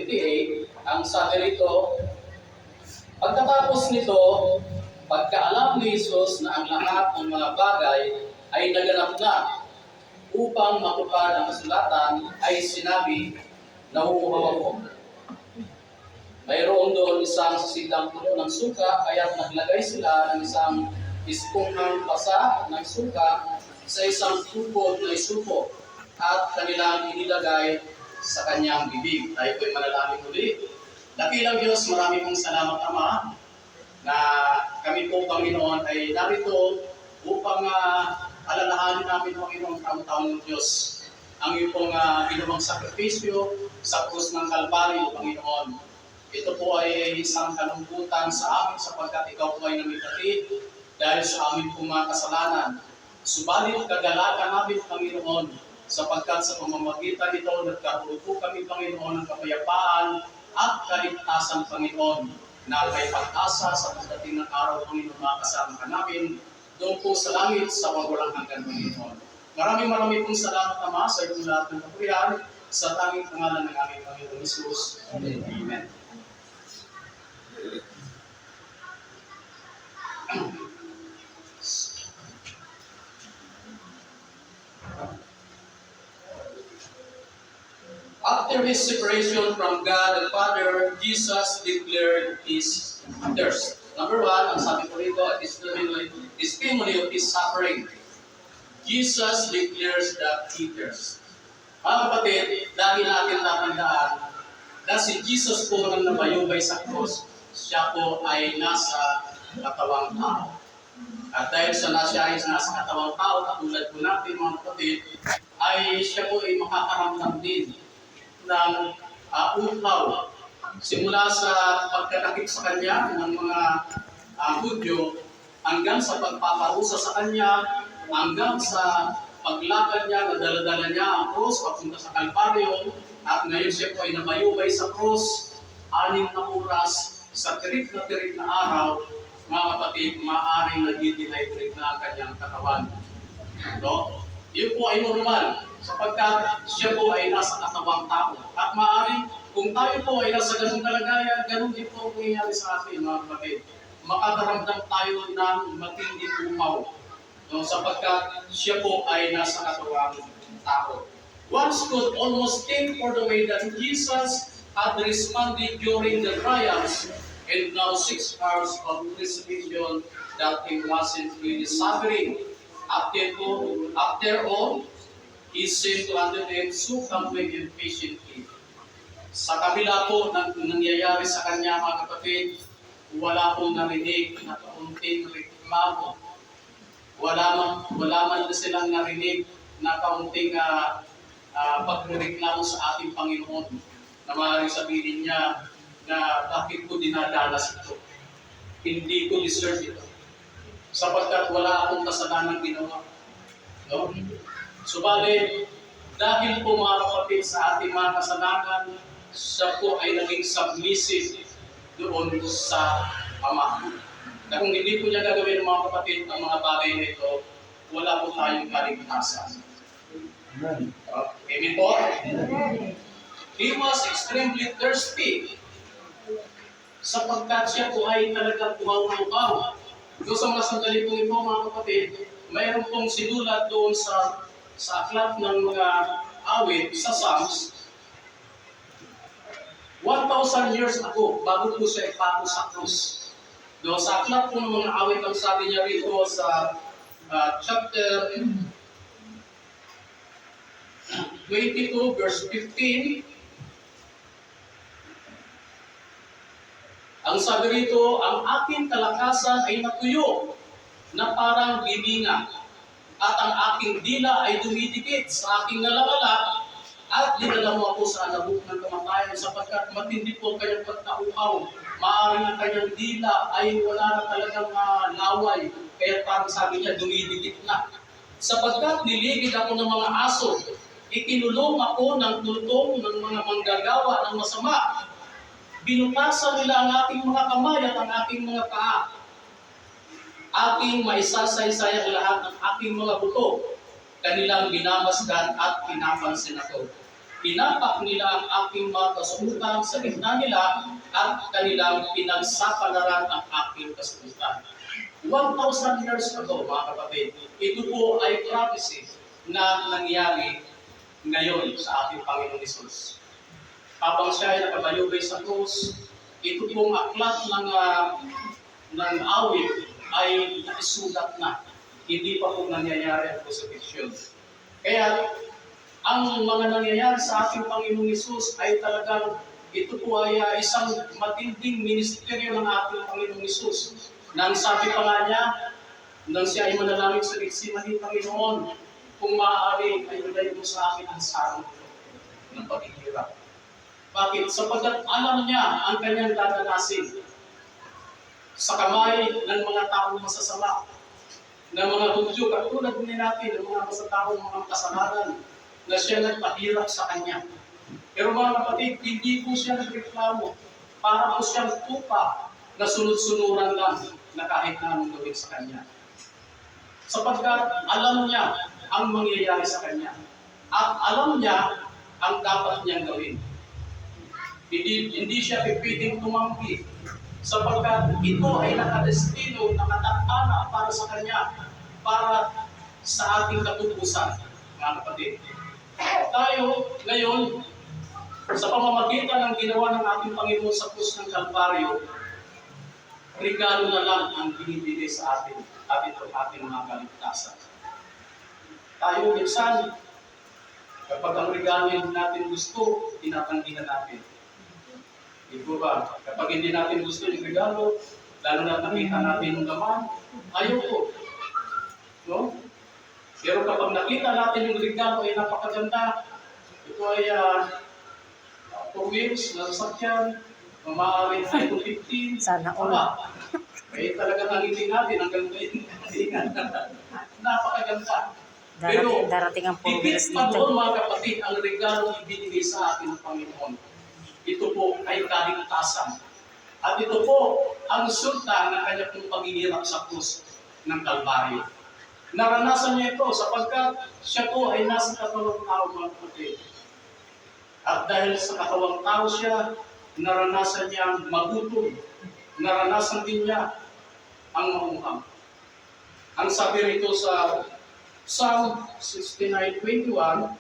28, ang sabi rito, pagkatapos nito, pagkaalam ni Jesus na ang lahat ng mga bagay ay naganap na upang matupad ang kasulatan, ay sinabi, nauuhaw ako. Mayroon doon isang sisidang puno ng suka, kaya naglagay sila ng isang ispunghang pasa ng suka sa isang tubod na isupo at kanilang inilagay sa kanyang bibig. Tayo po'y manalangin muli. Dakilang Diyos, marami pong salamat, Ama, na kami po, Panginoon, ay narito upang alalahanin namin, Panginoon, taon-taon ng Diyos ang iyong ginawang sakripisyo sa krus ng Kalbaryo, Panginoon. Ito po ay isang kalungkutan sa amin sapagkat ikaw po ay namigati dahil sa amin pong mga kasalanan. Subalit kagalakan namin, Panginoon, sapagkat sa pamamagitan nito nagkaroon po kami, Panginoon, ng kapayapaan at kaligtasan, Panginoon, na may pag-asa sa pagdating ng araw, Panginoon, makasama ka namin doon po sa langit sa walang hanggan, Panginoon. Maraming pong salamat, Ama, sa iyong lahat ng kapurihan sa tanging pangalan ng aming Panginoon Jesus. Amen. Amen. After his separation from God the Father, Jesus declared his thirst. Number one, ang sabi ko rito, testimony of his suffering. Jesus declares that he thirsts. Mga kapatid, lagi natin tatandaan na si Jesus po nang nabayubay sa krus, siya po ay nasa katawang tao. At dahil sa siya ay nasa katawang tao, katulad po natin mga kapatid, ay siya po ay makakaramdam din ng uhaw. Simula sa pagkadakip sa kanya ng mga Hudyo, hanggang sa pagpaparusa sa kanya, hanggang sa paglakad niya, nadala-dala niya ang krus papunta sa Kalbaryo, at ngayon siya po ay nabayubay sa krus, 6 na oras, sa tirik na araw, mga kapatid, maaaring nag-dehydrate na ang kanyang katawan. No? Yun po ay normal, sapagkat siya po ay nasa katawang tao. At maaaring, kung tayo po ay nasa ganung kalagayan, ganun din po ang nangyayari sa atin, mga kapatid. Makakaramdam tayo ng matinding umaw. No, sapagkat siya po ay nasa katawang tao. Once could almost think for the way that Jesus had responded during the trials, and now 6 hours of crucifixion that he wasn't really suffering. After all, he seemed to undertake so calmly and patiently. Sa kabila po ng nangyayari sa kanya, mga kapatid, wala pong narinig na kaunting reklamo. Wala man silang narinig na kaunting pagreklamo sa ating Panginoon na maaaring sabihin niya na bakit ko dinadanas ito? Hindi ko deserve ito. Sapagkat wala akong kasalanan ginawa. No? Subalit, dahil po mga kapatid sa ating mga kasalanan, siya po ay naging submissive doon sa Ama. Na kung hindi po niya gagawin mga kapatid ang mga bagay na ito, wala po tayong kaligtasan. Amen po? He was extremely thirsty sapagkat siya po ay talagang umaw-umaw. Doon sa mga sandali po ito mga kapatid, mayroon pong sinulat doon sa aklat ng mga awit sa Psalms, 1,000 years ago, bago po siya ipako sa krus. Doon sa aklat po ng mga awit, ang sabi niya rito sa chapter 22, verse 15, ang sabi rito, ang aking kalakasan ay natuyo na parang bibinga, at ang aking dila ay dumidikit sa aking nalawala, at dinala mo ako sa alabok ng kamatayan sapagkat matindi po ang kanyang pagkauhaw. Maaaring ang kanyang dila ay wala na talagang laway, kaya parang sabi niya, dumidikit na. Sapagkat niligid ako ng mga aso, ikinulong ako ng tultong ng mga manggagawa ng masama. Binutasan nila ang aking mga kamay at ang aking mga paa. Aking maisasaysay ang lahat ng aking mga buto. Kanilang binamasdan at pinapansin ako. tinapak nila ang aking mga kasuutan sa gitna nila at kanilang pinagsapalaran ang aking kasuutan. 1,000 years ago, mga kapatid, ito po ay prophecy na nangyari ngayon sa ating Panginoong Hesus. Habang siya ay nakabayubay sa krus, ito pong aklat ng awit ay naisulat na. Hindi pa po nangyayari ang crucifixion. Kaya, ang mga nangyayari sa ating Panginoong Hesus ay talagang ito po ay isang matinding ministeryo ng ating Panginoong Hesus. Nang sabi pa nga niya, nang siya ay manalangin sa Getsemani, Panginoon, kung maaari ay ilagay mo sa akin ang sarong ng paghihirap. Bakit? Sapagkat alam niya ang kanyang dadanasin sa kamay ng mga taong masasama, ng mga Hudyo, katulad din natin, ng mga masataong mga kasalanan, na siya nagpahirap sa kanya. Pero mga kapatid, hindi po siya nagreklamo. Para po siyang tupa na sunod-sunuran lang na kahit na anong gawin sa kanya. Sapagkat alam niya ang mangyayari sa kanya. At alam niya ang dapat niyang gawin. Hindi siya pipiling tumanggi. Sapagkat ito ay nakadestino, nakatakana para sa kanya, para sa ating katutusan, mga kapatid. Tayo ngayon, sa pamamagitan ng ginawa ng ating Panginoon sa krus ng Kalbaryo, regalo na lang ang binibigay sa atin at ito ating mga kaligtasan. Tayo minsan, kapag ang regalo hindi natin gusto, tinatanggihan natin. Di ba ba? Kapag hindi natin gusto yung regalo, lalo na nakita natin yung laman, ayaw ko. No? Pero kapag nakita natin yung regalo ay napakaganda, ito ay 4 wheels, nasasakyan, mamaaring iPhone 15. Sana all. Kaya talagang nangiting natin hanggang ngayon. Napakaganda. Pero Darating ang 4 wheels higit pa dito. doon, mga kapatid, ang regalo ibinigay sa atin ng Panginoon. Ito po ay kaligtasan. At ito po ang resulta ng kanyang pong paghihirap sa krus ng Kalbaryo. Naranasan niya ito sapagkat siya po ay nasa katawang tao, mga kapatid. At dahil sa katawang tao siya, naranasan niya magutom. Naranasan din niya ang maunghang. Ang sabi rito sa Psalm 69:21,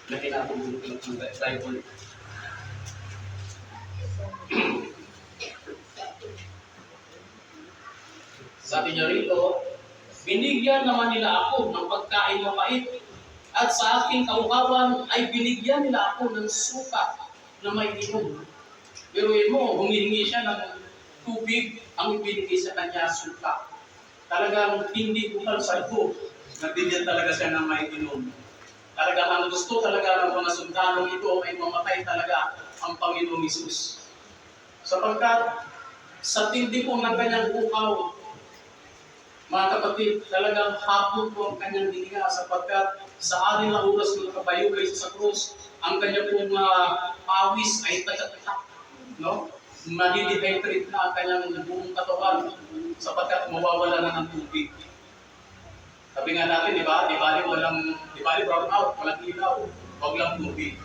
laki natin ng Bible. Sabi niya rito, binigyan naman nila ako ng pagkain mapait at sa aking kauhawan ay binigyan nila ako ng suka na may inom. Pero mo, humihingi siya ng tubig, ang ibinigay sa kanya suka. Talagang hindi bukal sa ito, nabigyan talaga siya ng may inom. Talagang ang gusto talaga ng mga sundalong ito ay mamatay talaga ang Panginoong Hesus. Sapagkat sa tindi po ng kanyang ukaw, mga kapatid, talagang hapon po ang kanyang hininga sapagkat sa anin na oras ng nakabayubay sa krus, ang kanyang pong pawis ay tagatak, no? Madidehydrate na ang kanyang buong katawan sapagkat mawawala na ng tubig. Sabi nga natin, di ba brown out, walang ilaw, wag lang tubig.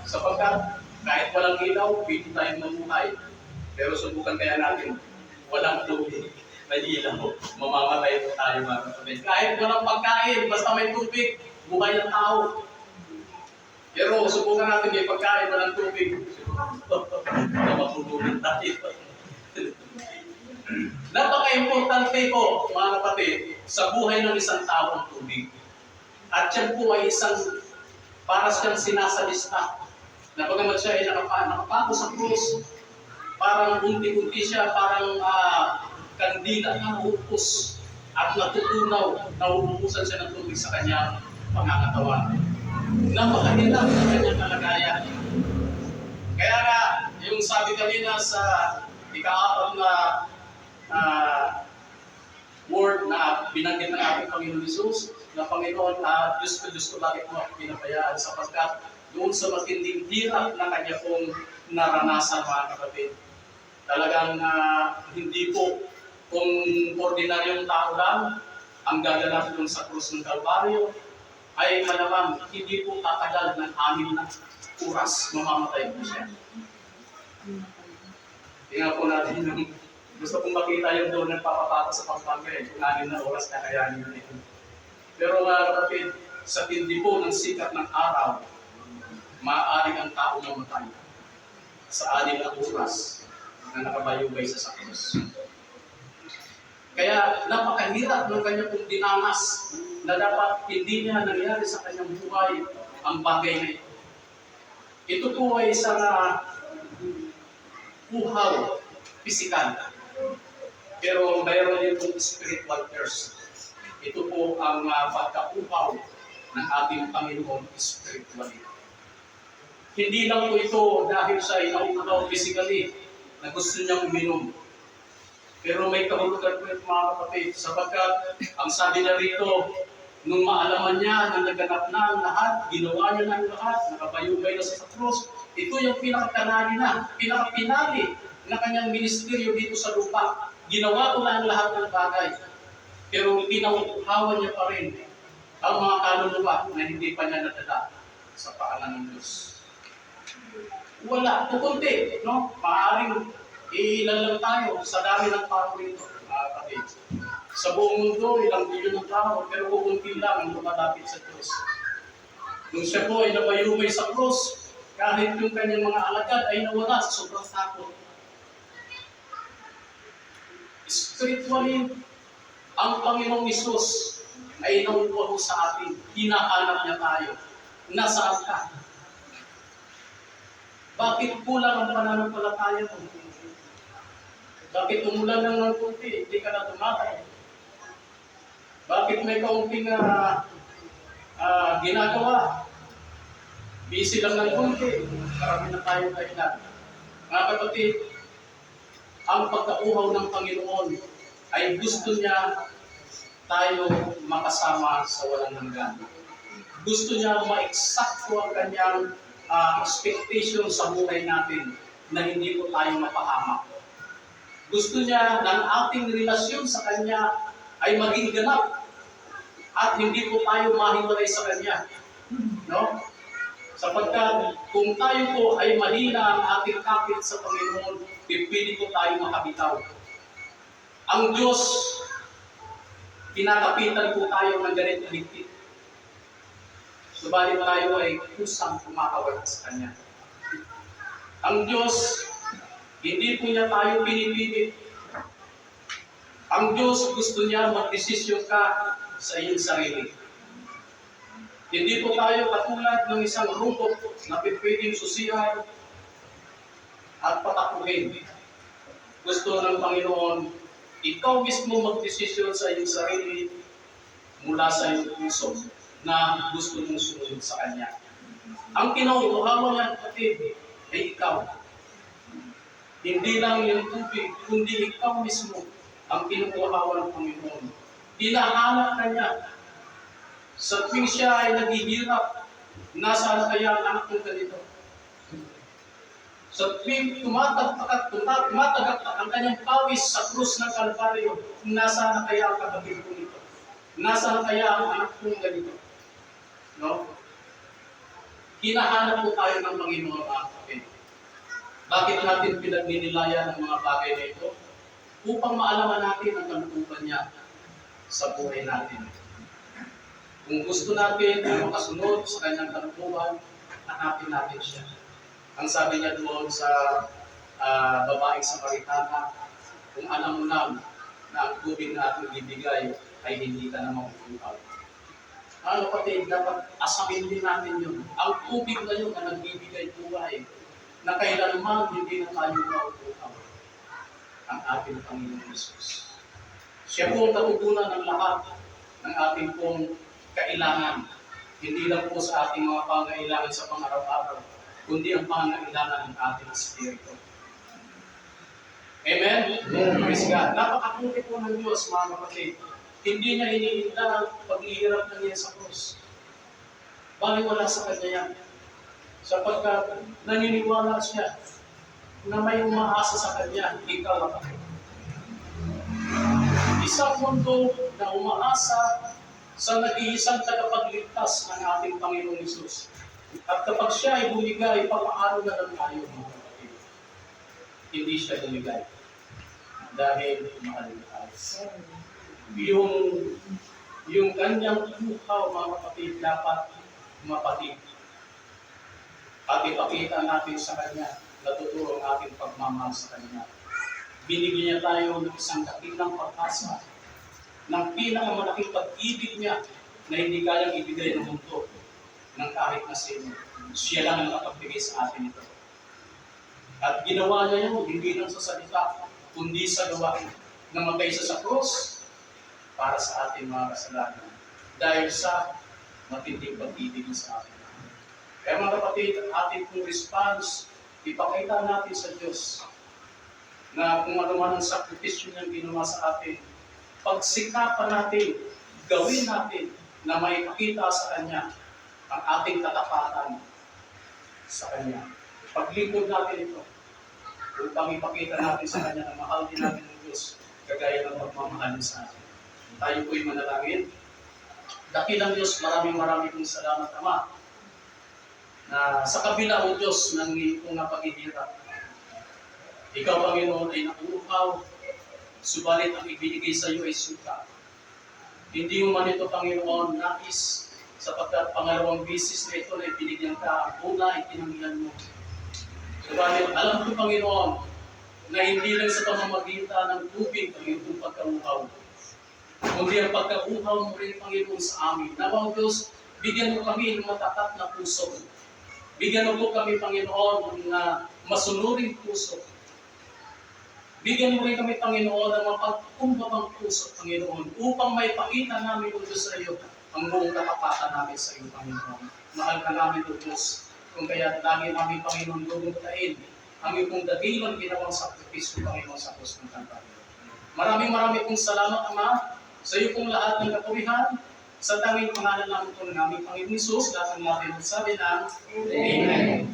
Sapagkat kahit walang ilaw, pwede tayong mamuhay. Pero subukan kaya natin, walang tubig. May ilaw, mamamatay po tayo, mga kapatid. Kahit walang pagkain, basta may tubig, buhay ang tao. Pero subukan natin may pagkain, walang tubig. Matulungan tayo. Napaka-importante po, mga kapatid, sa buhay ng isang tao ang tubig. At yan po ay para siyang sinasalista. Na pagamat siya ay nakapago sa krus, parang unti-unti siya, parang kandila na naupos at natutunaw, nauubusan siya ng tubig sa kanyang pangangatawan. Napakahirap ang kanyang kalagayan. Kaya nga, yung sabi kanina sa ika-4 na word na binanggit ng ating Panginoon Hesus, na Panginoon, Diyos ko, bakit mo ako pinabayaan? Sapagkat doon sa matinding hirap na kanya pong naranasan, mga kapatid. Talagang hindi po kung ordinaryong tao lang ang gaganap doon sa krus ng Kalbaryo, ay malamang hindi po tatagal ng 6 na oras, mamamatay po siya. Tingnan po natin yung gusto kong makita yung doon nagpapapata sa Pampanga kung 6 na oras na kayanin yun ito. Pero mga kapatid, sa tindi po ng sikat ng araw, maaaring ang tao mamatay sa 6 na oras na nakabayubay sa krus. Kaya napakahirap ng kanya pong dinamas na dapat hindi niya nangyari sa kanyang buhay ang bagay na ito. Ito po ay isang uhaw, pisikal. Pero mayroon din pong spiritual curse. Ito po ang pagka-uhaw ng ating Panginoon spiritually. Hindi lang po ito dahil siya ay nauuhaw physically na gusto niyang uminom. Pero may kahulugan po ito, mga kapatid, sapagkat ang sabi na rito, nung maalaman niya na naganap na ang lahat, ginawa niya na ang lahat, nakabayubay na sa krus, ito yung pinakapinali na kanyang ministeryo dito sa lupa. Ginawa ko na ang lahat ng bagay. Pero pinauhawan niya pa rin ang mga kaluluwa na hindi pa niya nadala sa paanan ng Diyos. Wala, kukunti, no? Maaaring ilan lang tayo sa dami ng tao rito, mga kapatid. Sa buong mundo, ilang bilyon ng tao, pero kukunti lang ang lumalapit sa Diyos. Nung siya po ay nabayubay sa krus, kahit yung kanyang mga alagad ay nawala sa sobrang takot. Spiritually, ang Panginoong Isus ay nauuhaw sa atin. Hinahanap niya tayo. Nasaan ka? Bakit kulang ang pananampalataya mo? Bakit umulan ng kunti, hindi ka na tumatay? Bakit may kaunting ginagawa? Busy lang ng kunti, marami na tayong kailan. Mga kapatid, ang pagkauhaw ng Panginoon ay gusto niya tayo makasama sa walang hanggan. Gusto niya ma-eksakto ang kanyang expectation sa buhay natin na hindi po tayo mapahamak. Gusto niya na ang ating relasyon sa Kanya ay maging ganap at hindi po tayo mahiwalay sa Kanya. No? Sapagkat kung tayo po ay mahina ang ating kapit sa Panginoon, pwede po tayo makabitaw. Ang Diyos, kinakapitan po tayo ng ganito higpit. Subalit tayo ay kusang kumakawala sa Kanya. Ang Diyos, hindi po niya tayo pinipilit. Ang Diyos gusto niya magdesisyon ka sa iyong sarili. Hindi po tayo katulad ng isang robot na pwedeng susihan at patakuhin. Gusto ng Panginoon, ikaw mismo magdesisyon sa iyong sarili mula sa iyong puso na gusto mong sumunod sa Kanya. Ang kinauuhawan niya, kapatid, ay ikaw. Hindi lang yung tubig, kundi ikaw mismo ang kinukuhawan ng Panginoon. Hinahanap ka niya. Sa tuwing siya ay naghihirap, nasaan kaya ang anak ng ganito? Sa tuwing tumatagak ang kanyang pawis sa krus ng Kalbaryo, nasaan kaya ang kapatid ko nito? Nasaan kaya ang anak kong ganito? No? Hinahanap po tayo ng Panginoon, mga kapatid. Bakit natin pinagninilayan ang mga bagay na ito? Upang maalaman natin ang kalooban niya sa buhay natin. Kung gusto natin na makasunod sa kanyang kalooban, hanapin natin siya. Ang sabi niya doon sa babaeng Samaritana, kung alam mo lang na ang tubig na ating ibigay ay hindi ka na makukuhaw. Ano pati, dapat asamin din natin yun. Ang tubig na yun na nagbibigay buhay, na kailanman hindi na tayo mauuhaw ang ating Panginoon Jesus. Siya po ang natutunan ng lahat ng ating pong kailangan. Hindi lang po sa ating mga pangailangan sa pang-araw-araw, kundi ang pangailangan ng ating espiritu. Amen? Praise God. Napakabuti po ng Diyos, mga kapatid. Hindi niya iniinda ang paghihirap na niya sa krus. Baliwala sa Kanya yan. sapagkat naniniwala siya na may umaasa sa kanya, ikaw at ako. Isang mundo na umaasa sa nag-iisang tagapagligtas ng ating Panginoong Hesus. At kapag siya ay bumigay, papaano na lang tayo, mga kapatid? Hindi siya bumigay dahil mahal na tayo. Yung kanyang luhaw, mga kapatid, dapat mapatid. At ipakita natin sa kanya, natuturo ang ating pagmamahal sa kanya. Binigyan niya tayo ng isang dakilang pag-asa, ng pinakamalaking pag-ibig niya na hindi kayang ibigay ng mundo ng kahit na sino. Siya lang ang nakapagbigay sa atin ito. At ginawa niya yun, hindi lang sa salita, kundi sa gawa. Namatay siya sa cross para sa ating mga kasalanan. Dahil sa matinding pag-ibig sa atin. Kaya mga kapatid, ating pong response, ipakita natin sa Diyos na kung ano man ang sakripisyo niyang ginawa sa atin, pagsikapan natin, gawin natin na may pakita sa Kanya ang ating katapatan sa Kanya. Paglingkod natin ito, upang ipakita natin sa Kanya na mahal din natin ng Diyos, kagaya ng pagmamahal sa atin. Tayo po'y manalangin. Dakilang Diyos, maraming pong salamat, Ama, na sa kabila o Diyos ng iyong paghihirap, ikaw, Panginoon, ay nakuuhaw, subalit ang ibinigay sa iyo ay suka. Hindi mo man ito, Panginoon, nais, sapagkat pangalawang bisis na ito na ibinigyan ka, ang una ay tinanggihan mo. Subalit, alam ko, Panginoon, na hindi lang sa pamamagitan ng tubig ang iyong pagkauhaw, kundi ang pagkauhaw mo rin, Panginoon, sa amin. Nawang Diyos, bigyan mo kami ng matatat na puso. Bigyan mo po kami, Panginoon, ng masunuring puso. Bigyan mo rin kami, Panginoon, ng mapagkumbabang puso, Panginoon, upang may pakita namin, O Diyos, sa iyo ang buong katapatan namin sa iyo, Panginoon. Mahal ka namin, O Diyos, kung kaya lagi namin, Panginoon, lulungkain ang iyong dakilang ginawang sakripisyo, Panginoon, sa krus ng Kalbaryo. Maraming pong salamat, Ama, sa iyo pong lahat ng kapurihan, sa tanging pangalan namin po ng aming Panginoon Hesus, lahat ng natin magsabi ng Amen.